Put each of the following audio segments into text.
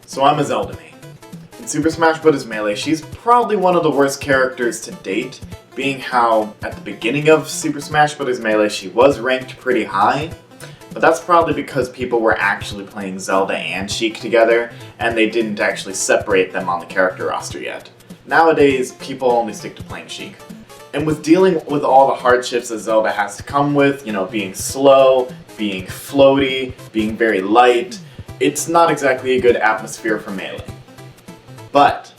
So I'm a Zelda main. In Super Smash Bros. Melee, she's probably one of the worst characters to date, being how at the beginning of Super Smash Bros. Melee she was ranked pretty high, but that's probably because people were actually playing Zelda and Sheik together, and they didn't actually separate them on the character roster yet. Nowadays, people only stick to playing Sheik. And with dealing with all the hardships that Zelda has to come with, being slow, being floaty, being very light, it's not exactly a good atmosphere for Melee. But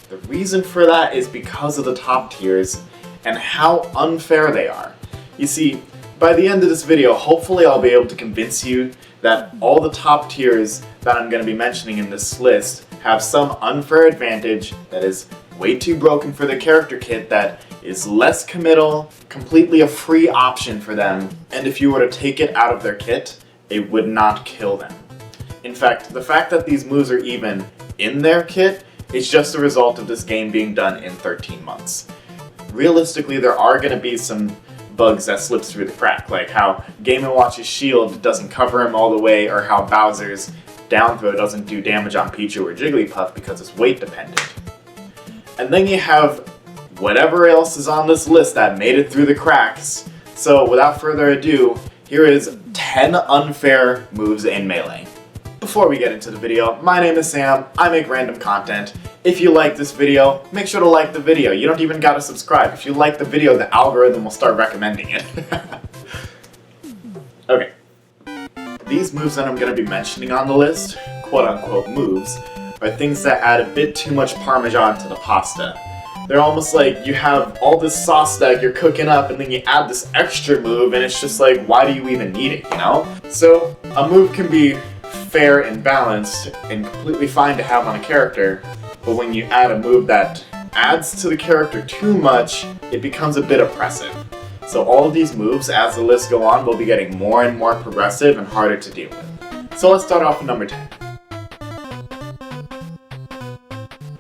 the reason for that is because of the top tiers and how unfair they are. You see, by the end of this video, hopefully I'll be able to convince you that all the top tiers that I'm going to be mentioning in this list have some unfair advantage that is way too broken for their character kit, that is less committal, completely a free option for them, and if you were to take it out of their kit, it would not kill them. In fact, the fact that these moves are even in their kit is just a result of this game being done in 13 months. Realistically, there are going to be some bugs that slips through the crack, like how Game & Watch's shield doesn't cover him all the way, or how Bowser's down throw doesn't do damage on Pichu or Jigglypuff because it's weight dependent. And then you have whatever else is on this list that made it through the cracks. So without further ado, here is 10 unfair moves in Melee. Before we get into the video, my name is Sam, I make random content. If you like this video, make sure to like the video. You don't even gotta subscribe. If you like the video, the algorithm will start recommending it. Okay. These moves that I'm gonna be mentioning on the list, quote-unquote moves, are things that add a bit too much Parmesan to the pasta. They're almost like you have all this sauce that you're cooking up and then you add this extra move and it's just like, why do you even need it, So, a move can be fair and balanced and completely fine to have on a character, but when you add a move that adds to the character too much, it becomes a bit oppressive. So all of these moves, as the list go on, will be getting more and more progressive and harder to deal with. So let's start off with number 10.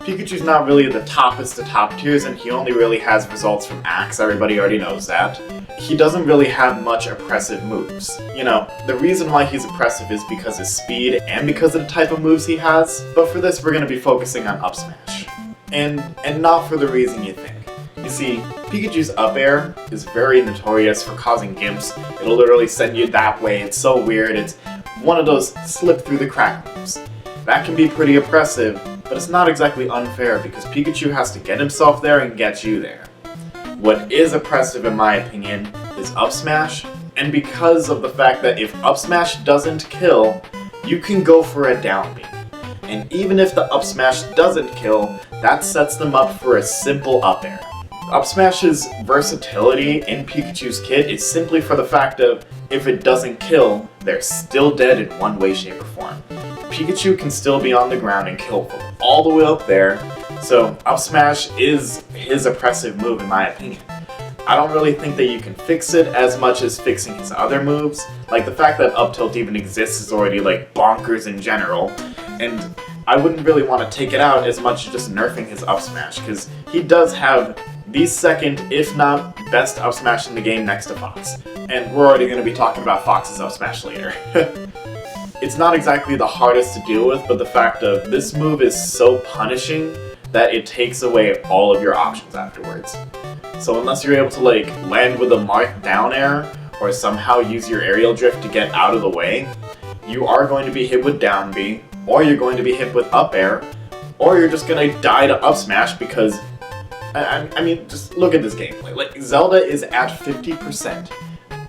Pikachu's not really the toppest of top tiers, and he only really has results from Axe, everybody already knows that. He doesn't really have much oppressive moves. The reason why he's oppressive is because of his speed and because of the type of moves he has, but for this we're going to be focusing on up smash. And not for the reason you think. You see, Pikachu's up air is very notorious for causing gimps. It'll literally send you that way, it's so weird, it's one of those slip through the crack moves. That can be pretty oppressive, but it's not exactly unfair because Pikachu has to get himself there and get you there. What is oppressive in my opinion is up smash, and because of the fact that if up smash doesn't kill, you can go for a down beat. And even if the up smash doesn't kill, that sets them up for a simple up air. Up smash's versatility in Pikachu's kit is simply for the fact of if it doesn't kill, they're still dead in one way, shape, or form. Pikachu can still be on the ground and kill from all the way up there, so up smash is his oppressive move in my opinion. I don't really think that you can fix it as much as fixing his other moves. Like the fact that up tilt even exists is already like bonkers in general, and I wouldn't really want to take it out as much as just nerfing his up smash, because he does have the second, if not best up smash in the game next to Fox. And we're already going to be talking about Fox's up smash later. It's not exactly the hardest to deal with, but the fact of this move is so punishing that it takes away all of your options afterwards. So unless you're able to land with a Marth down air, or somehow use your aerial drift to get out of the way, you are going to be hit with down B, or you're going to be hit with up air, or you're just going to die to up smash because, I mean, just look at this gameplay. Zelda is at 50%,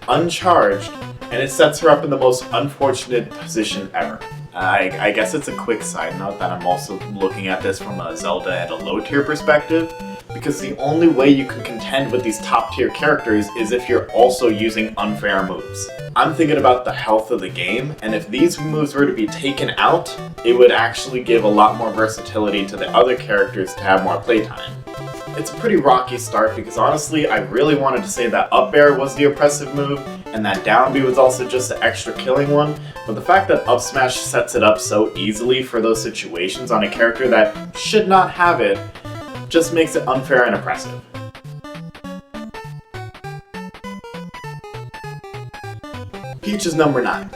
uncharged, and it sets her up in the most unfortunate position ever. I guess it's a quick side note that I'm also looking at this from a Zelda at a low tier perspective, because the only way you can contend with these top tier characters is if you're also using unfair moves. I'm thinking about the health of the game, and if these moves were to be taken out, it would actually give a lot more versatility to the other characters to have more playtime. It's a pretty rocky start because honestly, I really wanted to say that up air was the oppressive move, and that down B was also just the extra killing one, but the fact that up smash sets it up so easily for those situations on a character that should not have it just makes it unfair and oppressive. Peach is number 9.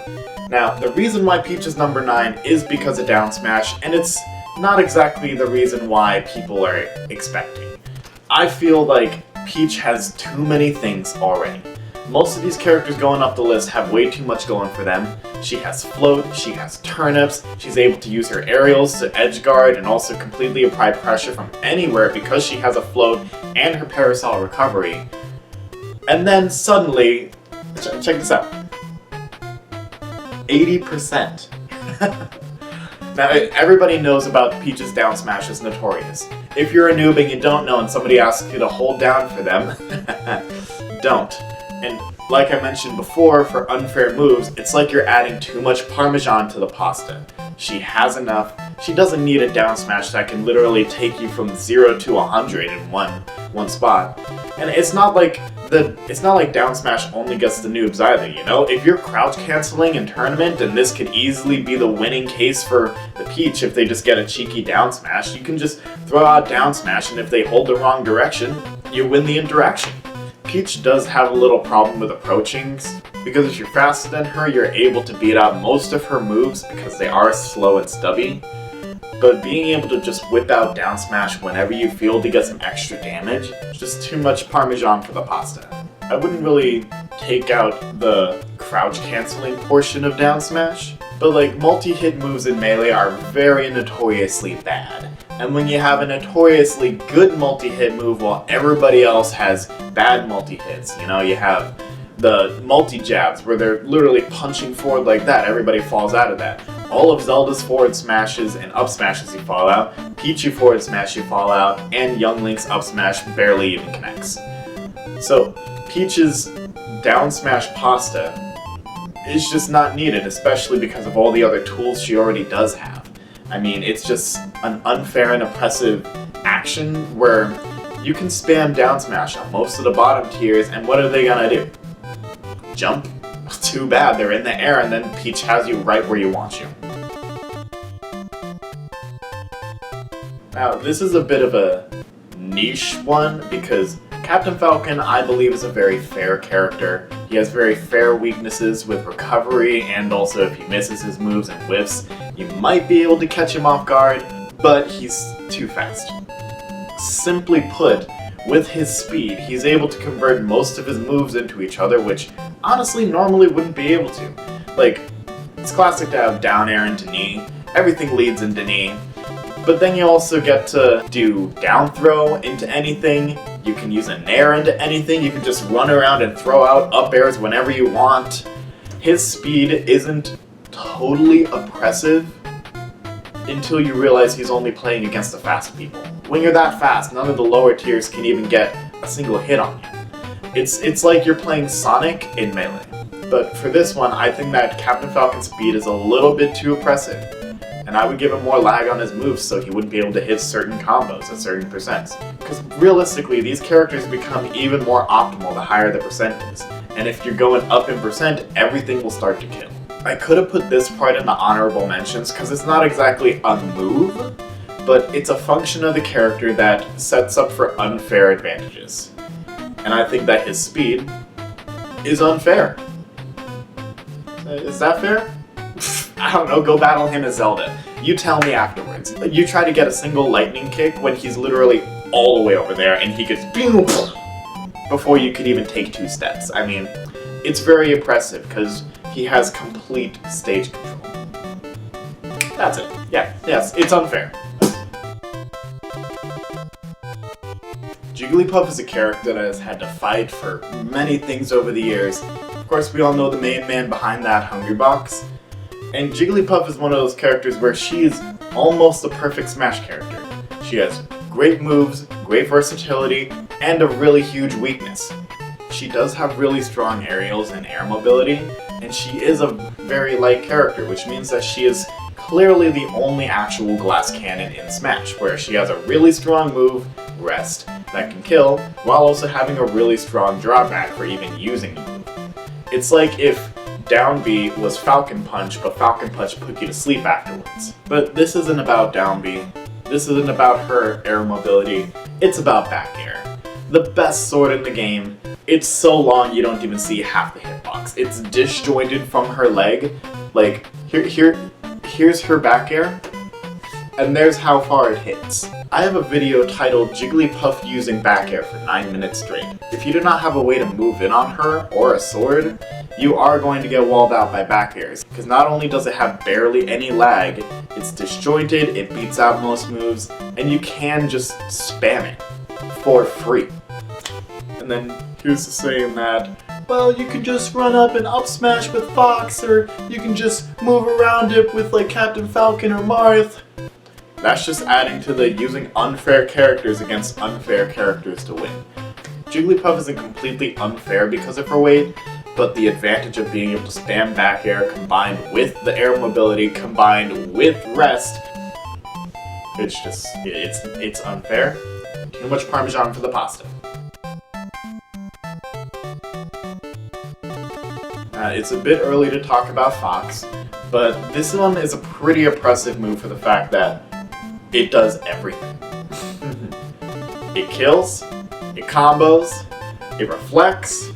Now, the reason why Peach is number 9 is because of down smash, and it's not exactly the reason why people are expecting. I feel like Peach has too many things already. Most of these characters going up the list have way too much going for them. She has float, she has turnips, she's able to use her aerials to edge guard and also completely apply pressure from anywhere because she has a float and her parasol recovery. And then suddenly, check this out, 80%. Now, everybody knows about Peach's down smash is notorious. If you're a noob and you don't know and somebody asks you to hold down for them, don't. And like I mentioned before, for unfair moves, it's like you're adding too much Parmesan to the pasta. She has enough. She doesn't need a down smash that can literally take you from 0 to 100 in one spot. And it's not like down smash only gets the noobs either, you know? If you're crouch canceling in tournament, and this could easily be the winning case for the Peach if they just get a cheeky down smash, you can just throw out down smash, and if they hold the wrong direction, you win the interaction. Peach does have a little problem with approachings, because if you're faster than her, you're able to beat out most of her moves because they are slow and stubby. But being able to just whip out down smash whenever you feel to get some extra damage, is just too much Parmesan for the pasta. I wouldn't really take out the crouch canceling portion of down smash, but like multi-hit moves in Melee are very notoriously bad. And when you have a notoriously good multi-hit move while everybody else has bad multi-hits, you know, you have the multi-jabs where they're literally punching forward like that, everybody falls out of that. All of Zelda's forward smashes and up smashes you fall out, Pichu forward smash you fall out, and Young Link's up smash barely even connects. So Peach's down smash pasta is just not needed, especially because of all the other tools she already does have. I mean, it's just an unfair and oppressive action where you can spam down smash on most of the bottom tiers, and what are they gonna do? Jump? Too bad, they're in the air and then Peach has you right where you want you. Now, this is a bit of a niche one because Captain Falcon, I believe, is a very fair character. He has very fair weaknesses with recovery, and also if he misses his moves and whiffs, you might be able to catch him off guard, but he's too fast. Simply put, with his speed, he's able to convert most of his moves into each other, which honestly normally wouldn't be able to. Like, it's classic to have down air into knee, everything leads into knee, but then you also get to do down throw into anything, you can use a nair into anything, you can just run around and throw out up airs whenever you want. His speed isn't totally oppressive until you realize he's only playing against the fast people. When you're that fast, none of the lower tiers can even get a single hit on you. It's like you're playing Sonic in Melee. But for this one, I think that Captain Falcon's speed is a little bit too oppressive, and I would give him more lag on his moves so he wouldn't be able to hit certain combos at certain percents. Because realistically, these characters become even more optimal the higher the percent is, and if you're going up in percent, everything will start to kill. I could have put this part in the honorable mentions because it's not exactly a move, but it's a function of the character that sets up for unfair advantages. And I think that his speed is unfair. Is that fair? I don't know, go battle him as Zelda. You tell me afterwards. You try to get a single lightning kick when he's literally all the way over there and he gets boom before you could even take 2 steps. I mean, it's very oppressive because he has complete stage control. That's it. Yeah, yes, it's unfair. Jigglypuff is a character that has had to fight for many things over the years. Of course, we all know the main man behind that, Hungry Box. And Jigglypuff is one of those characters where she is almost a perfect Smash character. She has great moves, great versatility, and a really huge weakness. She does have really strong aerials and air mobility, and she is a very light character, which means that she is clearly the only actual glass cannon in Smash, where she has a really strong move, Rest, that can kill, while also having a really strong drawback for even using the move. It's like if down B was Falcon Punch, but Falcon Punch put you to sleep afterwards. But this isn't about down B, this isn't about her air mobility, it's about back air. The best sword in the game. It's so long you don't even see half the hitbox. It's disjointed from her leg, Like, here's her back air, and there's how far it hits. I have a video titled Jigglypuff using back air for 9 minutes straight. If you do not have a way to move in on her, or a sword, you are going to get walled out by back airs. Because not only does it have barely any lag, it's disjointed, it beats out most moves, and you can just spam it for free. And then here's the saying that, well, you can just run up and up smash with Fox, or you can just move around it with like Captain Falcon or Marth. That's just adding to the using unfair characters against unfair characters to win. Jigglypuff isn't completely unfair because of her weight, but the advantage of being able to spam back air combined with the air mobility combined with rest, it's unfair. Too much Parmesan for the pasta. It's a bit early to talk about Fox, but this one is a pretty oppressive move for the fact that it does everything. It kills, it combos, it reflects,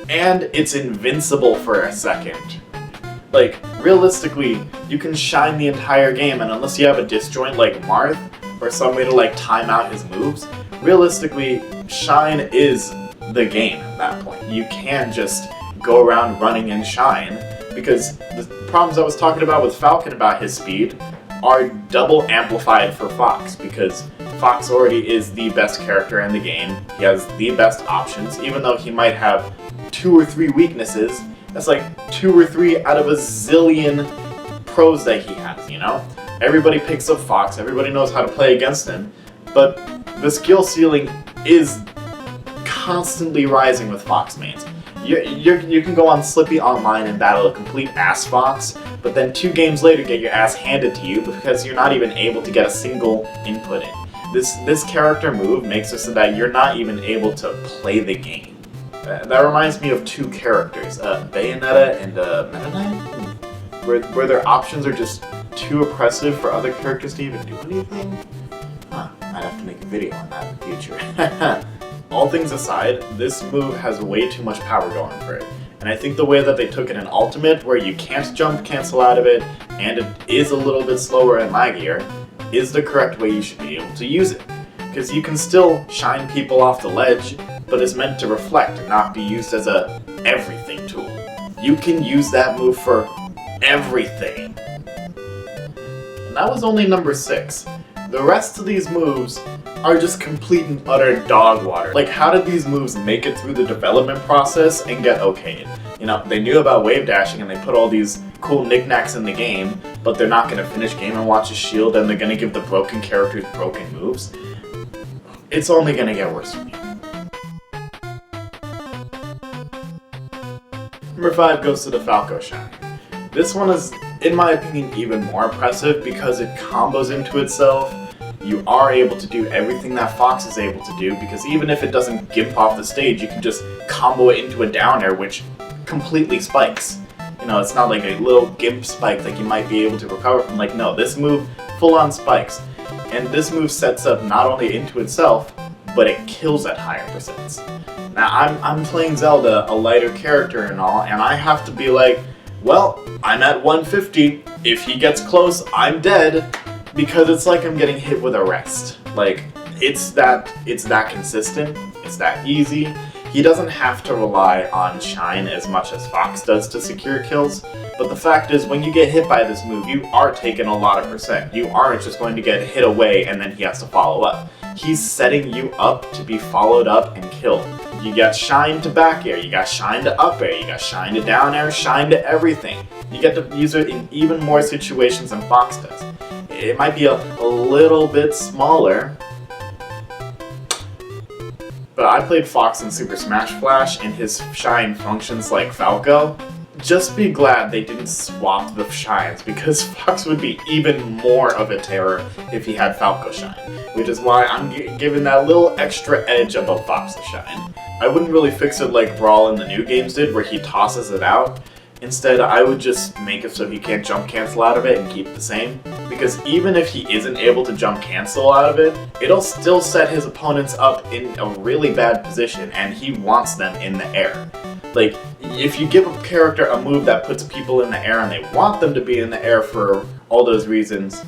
and it's invincible for a second. Like, realistically, you can shine the entire game, and unless you have a disjoint like Marth, or some way to like time out his moves, realistically, shine is the game at that point. You can just go around running and shine, because the problems I was talking about with Falcon about his speed are double amplified for Fox, because Fox already is the best character in the game. He has the best options, even though he might have 2 or 3 weaknesses. That's like 2 or 3 out of a zillion pros that he has, you know? Everybody picks up Fox, everybody knows how to play against him, but the skill ceiling is constantly rising with Fox mains. You can go on Slippy Online and battle a complete ass Fox, but then 2 games later get your ass handed to you because you're not even able to get a single input in. This character move makes it so that you're not even able to play the game. That reminds me of 2 characters, Bayonetta and Meta Knight, where their options are just too oppressive for other characters to even do anything. Huh, I'd have to make a video on that in the future. All things aside, this move has way too much power going for it. And I think the way that they took it in Ultimate, where you can't jump cancel out of it, and it is a little bit slower and laggier, is the correct way you should be able to use it. Because you can still shine people off the ledge, but it's meant to reflect and not be used as a everything tool. You can use that move for everything. And that was only number 6. The rest of these moves are just complete and utter dog water. Like, how did these moves make it through the development process and get okayed? You know, they knew about wave dashing and they put all these cool knickknacks in the game, but they're not going to finish Game & Watch's shield and they're going to give the broken characters broken moves. It's only going to get worse from here. Number 5 goes to the Falco shine. This one is, in my opinion, even more impressive because it combos into itself. You are able to do everything that Fox is able to do, because even if it doesn't gimp off the stage, you can just combo it into a down air, which completely spikes. You know, it's not like a little gimp spike that you might be able to recover from. Like, no, this move full-on spikes. And this move sets up not only into itself, but it kills at higher percents. Now, I'm playing Zelda, a lighter character and all, and I have to be like, well, I'm at 150. If he gets close, I'm dead. Because it's like I'm getting hit with a rest. Like, it's that consistent, it's that easy. He doesn't have to rely on shine as much as Fox does to secure kills, but the fact is, when you get hit by this move, you are taking a lot of percent. You aren't just going to get hit away and then he has to follow up. He's setting you up to be followed up and killed. You got shine to back air, you got shine to up air, you got shine to down air, shine to everything. You get to use it in even more situations than Fox does. It might be a little bit smaller, but I played Fox in Super Smash Flash and his shine functions like Falco. Just be glad they didn't swap the shines, because Fox would be even more of a terror if he had Falco shine, which is why I'm giving that little extra edge above Fox's shine. I wouldn't really fix it like Brawl in the new games did, where he tosses it out. Instead, I would just make it so he can't jump cancel out of it and keep it the same. Because even if he isn't able to jump cancel out of it, it'll still set his opponents up in a really bad position, and he wants them in the air. Like, if you give a character a move that puts people in the air and they want them to be in the air for all those reasons,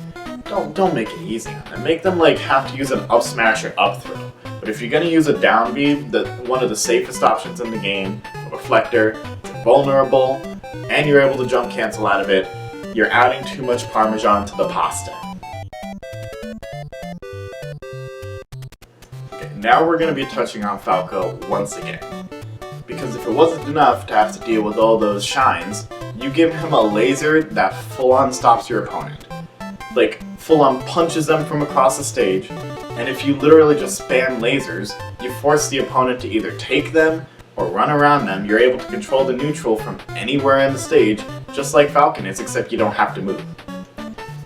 don't make it easy on them. Make them like have to use an up smash or up throw. But if you're gonna use a down B, one of the safest options in the game, a reflector, it's vulnerable, and you're able to jump cancel out of it, you're adding too much Parmesan to the pasta. Okay, now we're gonna be touching on Falco once again. Because if it wasn't enough to have to deal with all those shines, you give him a laser that full-on stops your opponent. Like, full-on punches them from across the stage, and if you literally just spam lasers, you force the opponent to either take them or run around them. You're able to control the neutral from anywhere in the stage, just like Falcon is, except you don't have to move.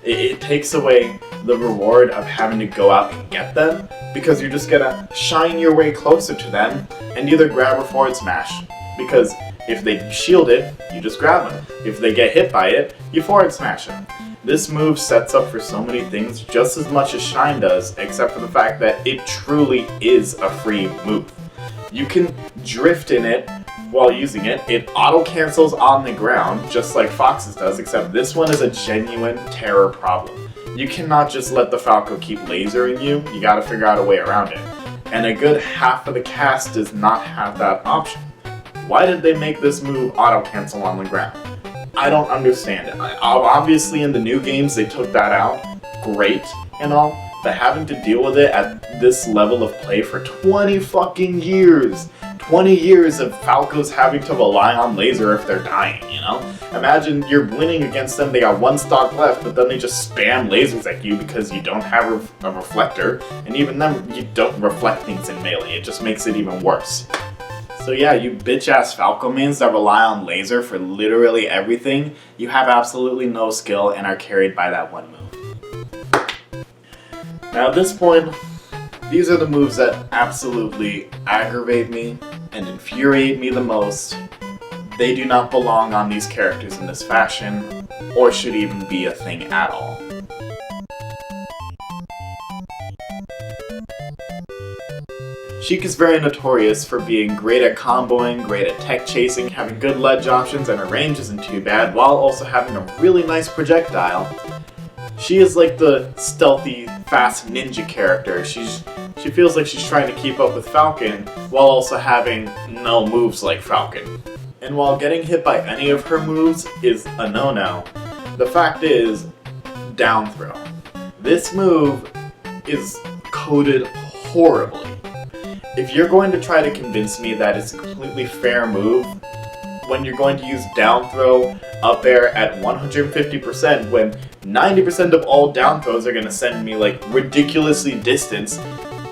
It takes away the reward of having to go out and get them, because you're just gonna shine your way closer to them and either grab or forward smash. Because if they shield it, you just grab them. If they get hit by it, you forward smash them. This move sets up for so many things just as much as Shine does, except for the fact that it truly is a free move. You can drift in it while using it. It auto-cancels on the ground, just like Fox's does, except this one is a genuine terror problem. You cannot just let the Falco keep lasering you, you gotta figure out a way around it. And a good half of the cast does not have that option. Why did they make this move auto-cancel on the ground? I don't understand it. Obviously in the new games they took that out, great and all, but having to deal with it at this level of play for 20 fucking years. 20 years of Falcos having to rely on laser if they're dying, you know? Imagine you're winning against them, they got one stock left, but then they just spam lasers at you because you don't have a reflector, and even then you don't reflect things in melee, it just makes it even worse. So yeah, you bitch-ass Falco mains that rely on laser for literally everything, you have absolutely no skill and are carried by that one move. Now at this point, these are the moves that absolutely aggravate me and infuriate me the most. They do not belong on these characters in this fashion, or should even be a thing at all. Sheik is very notorious for being great at comboing, great at tech chasing, having good ledge options, and her range isn't too bad, while also having a really nice projectile. She is like the stealthy, fast ninja character. She feels like she's trying to keep up with Falcon, while also having no moves like Falcon. And while getting hit by any of her moves is a no-no, the fact is, down throw. This move is coded horribly. If you're going to try to convince me that it's a completely fair move, when you're going to use down throw up air at 150% when 90% of all down throws are going to send me like ridiculously distance,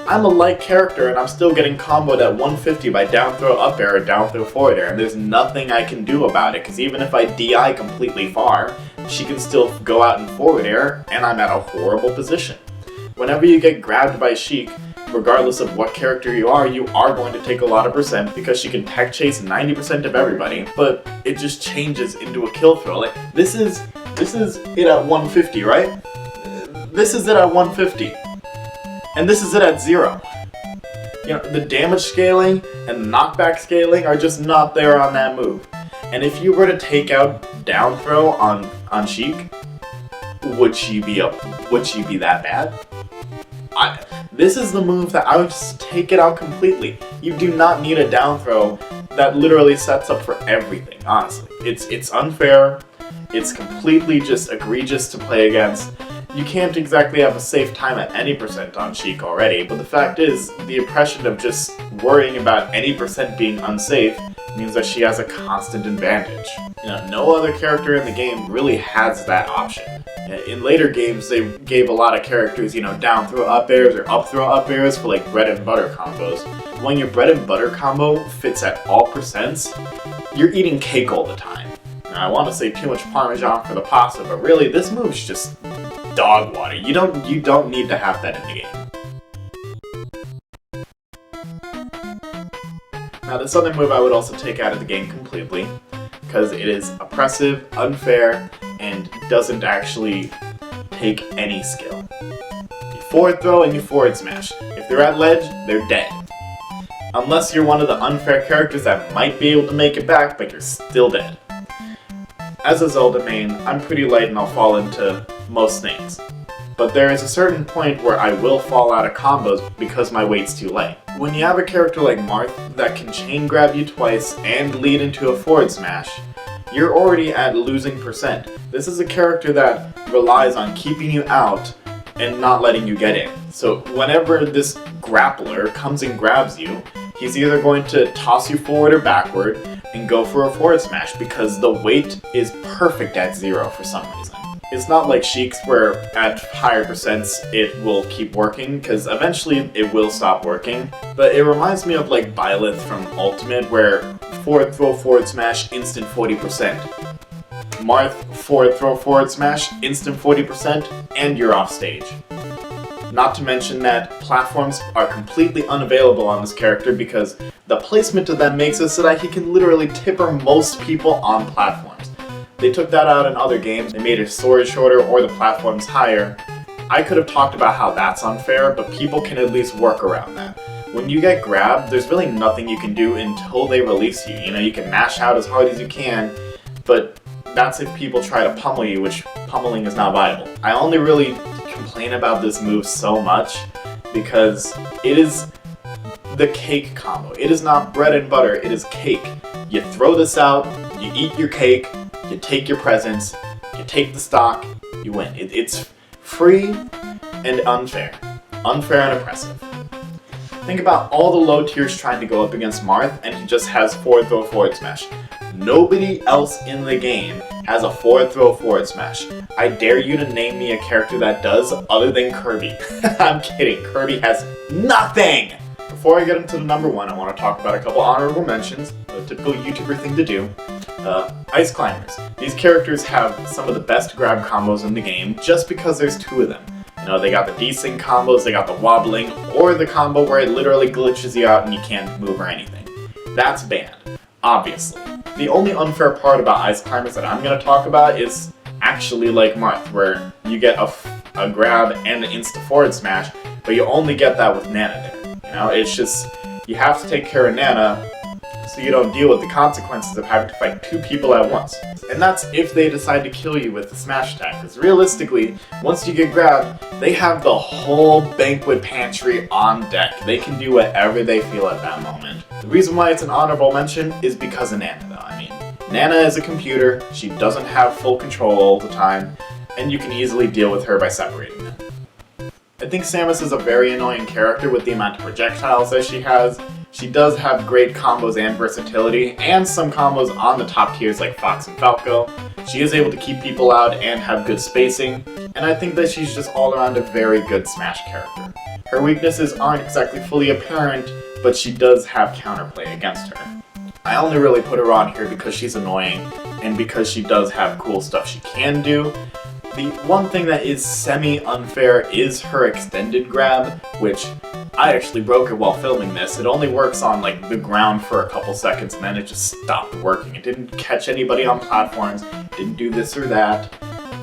I'm a light character and I'm still getting comboed at 150 by down throw up air or down throw forward air, and there's nothing I can do about it, because even if I DI completely far, she can still go out in forward air and I'm at a horrible position. Whenever you get grabbed by Sheik, regardless of what character you are going to take a lot of percent because she can tech chase 90% of everybody, but it just changes into a kill throw. Like, this is it at 150, right? This is it at 150. And this is it at 0. You know, the damage scaling and the knockback scaling are just not there on that move. And if you were to take out down throw on Sheik, would she be that bad? This is the move that I would just take it out completely. You do not need a down throw that literally sets up for everything, honestly. It's unfair, it's completely just egregious to play against. You can't exactly have a safe time at any percent on Sheik already, but the fact is, the oppression of just worrying about any percent being unsafe means that she has a constant advantage. You know, no other character in the game really has that option. In later games, they gave a lot of characters, you know, down throw up airs or up throw up airs for like bread and butter combos. When your bread and butter combo fits at all percents, you're eating cake all the time. Now, I want to say too much Parmesan for the pasta, but really, this move's just dog water. You don't need to have that in the game. Now, this other move I would also take out of the game completely, because it is oppressive, unfair, and doesn't actually take any skill. You forward throw and you forward smash. If they're at ledge, they're dead. Unless you're one of the unfair characters that might be able to make it back, but you're still dead. As a Zelda main, I'm pretty light and I'll fall into most things. But there is a certain point where I will fall out of combos because my weight's too light. When you have a character like Marth that can chain grab you twice and lead into a forward smash, you're already at losing percent. This is a character that relies on keeping you out and not letting you get in. So whenever this grappler comes and grabs you, he's either going to toss you forward or backward and go for a forward smash because the weight is perfect at 0 for some reason. It's not like Sheik's where at higher percents it will keep working, because eventually it will stop working. But it reminds me of like Byleth from Ultimate, where forward throw forward smash, instant 40%. Marth, forward throw forward smash, instant 40%, and you're off stage. Not to mention that platforms are completely unavailable on this character because the placement of them makes it so that he can literally tipper most people on platforms. They took that out in other games, they made his sword shorter or the platforms higher. I could have talked about how that's unfair, but people can at least work around that. When you get grabbed, there's really nothing you can do until they release you. You know, you can mash out as hard as you can, but that's if people try to pummel you, which pummeling is not viable. I only really complain about this move so much because it is the cake combo. It is not bread and butter, it is cake. You throw this out, you eat your cake, you take your presents, you take the stock, you win. It's free and unfair. Unfair and oppressive. Think about all the low tiers trying to go up against Marth and he just has forward throw forward smash. Nobody else in the game has a forward throw forward smash. I dare you to name me a character that does other than Kirby. I'm kidding, Kirby has nothing! Before I get into the number 1, I want to talk about a couple honorable mentions, a typical YouTuber thing to do. Ice Climbers. These characters have some of the best grab combos in the game just because there's 2 of them. You know, they got the desync combos, they got the wobbling, or the combo where it literally glitches you out and you can't move or anything. That's banned, obviously. The only unfair part about Ice Climbers that I'm going to talk about is actually like Marth, where you get a grab and an insta forward smash, but you only get that with Nana there. You know, it's just, you have to take care of Nana so you don't deal with the consequences of having to fight 2 people at once. And that's if they decide to kill you with the smash attack, because realistically, once you get grabbed, they have the whole banquet pantry on deck. They can do whatever they feel at that moment. The reason why it's an honorable mention is because of Nana though. I mean, Nana is a computer, she doesn't have full control all the time, and you can easily deal with her by separating them. I think Samus is a very annoying character with the amount of projectiles that she has. She does have great combos and versatility, and some combos on the top tiers like Fox and Falco. She is able to keep people out and have good spacing, and I think that she's just all around a very good Smash character. Her weaknesses aren't exactly fully apparent, but she does have counterplay against her. I only really put her on here because she's annoying, and because she does have cool stuff she can do. The one thing that is semi-unfair is her extended grab, which I actually broke it while filming this. It only works on like the ground for a couple seconds and then it just stopped working. It didn't catch anybody on platforms, didn't do this or that.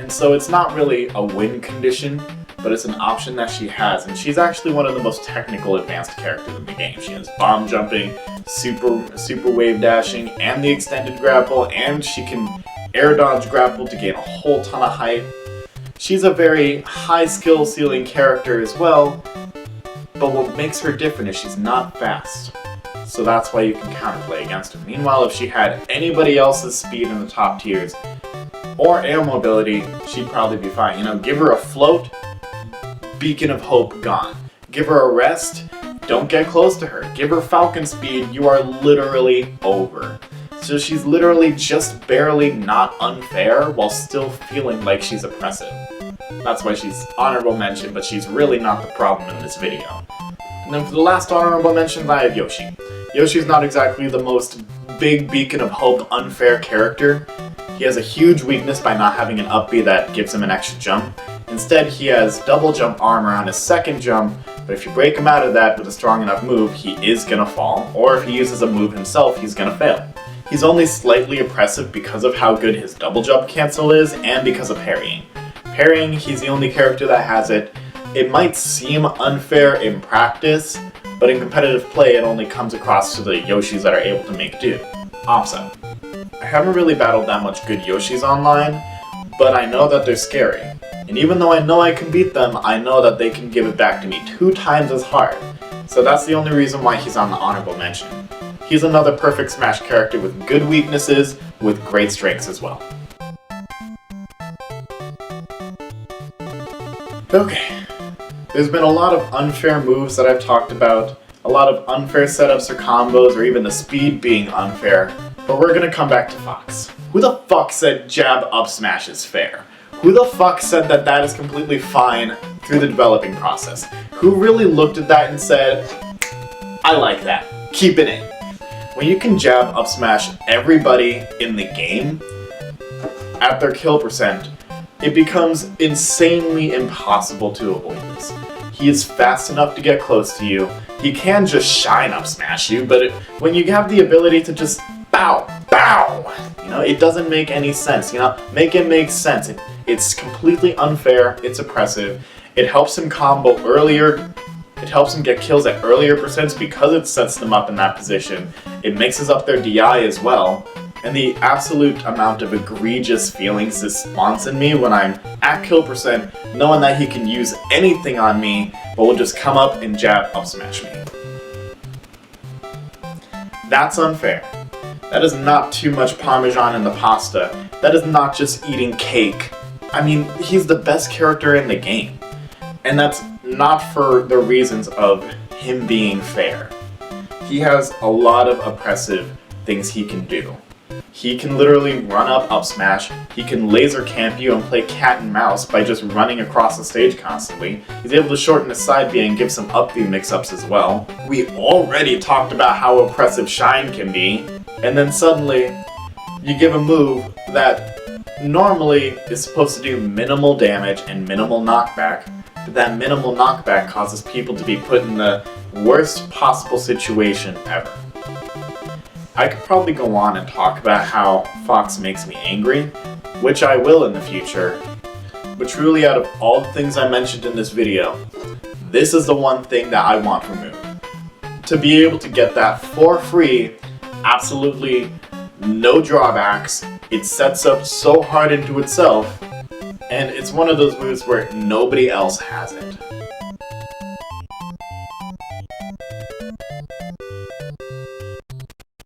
And so it's not really a win condition, but it's an option that she has. And she's actually one of the most technical advanced characters in the game. She has bomb jumping, super wave dashing, and the extended grapple, and she can air dodge grapple to gain a whole ton of height. She's a very high skill ceiling character as well, but what makes her different is she's not fast. So that's why you can counterplay against her. Meanwhile, if she had anybody else's speed in the top tiers, or air mobility, she'd probably be fine. You know, give her a float, beacon of hope gone. Give her a rest, don't get close to her. Give her Falcon speed, you are literally over. So she's literally just barely not unfair while still feeling like she's oppressive. That's why she's honorable mention, but she's really not the problem in this video. And then for the last honorable mention, I have Yoshi. Yoshi's not exactly the most big beacon of hope unfair character. He has a huge weakness by not having an up B that gives him an extra jump. Instead, he has double jump armor on his second jump, but if you break him out of that with a strong enough move, he is gonna fall, or if he uses a move himself, he's gonna fail. He's only slightly oppressive because of how good his double jump cancel is, and because of parrying. Parrying, he's the only character that has it. It might seem unfair in practice, but in competitive play it only comes across to the Yoshis that are able to make do. Opsa. I haven't really battled that much good Yoshis online, but I know that they're scary. And even though I know I can beat them, I know that they can give it back to me 2 times as hard. So that's the only reason why he's on the honorable mention. He's another perfect Smash character with good weaknesses, with great strengths as well. Okay, there's been a lot of unfair moves that I've talked about, a lot of unfair setups or combos, or even the speed being unfair, but we're gonna come back to Fox. Who the fuck said jab up smash is fair? Who the fuck said that that is completely fine through the developing process? Who really looked at that and said, I like that, keep it in? When you can jab up smash everybody in the game at their kill percent, it becomes insanely impossible to avoid this. He is fast enough to get close to you. He can just shine up smash you, but when you have the ability to just bow, bow, it doesn't make any sense. Make it make sense. It's completely unfair. It's oppressive. It helps him combo earlier. It helps them get kills at earlier percents because it sets them up in that position. It mixes up their DI as well. And the absolute amount of egregious feelings this spawns in me when I'm at kill percent, knowing that he can use anything on me, but will just come up and jab up smash me. That's unfair. That is not too much Parmesan in the pasta. That is not just eating cake. I mean, he's the best character in the game. And that's not for the reasons of him being fair. He has a lot of oppressive things he can do. He can literally run up smash, he can laser camp you and play cat and mouse by just running across the stage constantly. He's able to shorten his side B and give some up B mix-ups as well. We already talked about how oppressive Shine can be, and then suddenly you give a move that normally is supposed to do minimal damage and minimal knockback, but that minimal knockback causes people to be put in the worst possible situation ever. I could probably go on and talk about how Fox makes me angry, which I will in the future, but truly out of all the things I mentioned in this video, this is the one thing that I want removed. To be able to get that for free, absolutely no drawbacks, it sets up so hard into itself, and it's one of those moves where nobody else has it.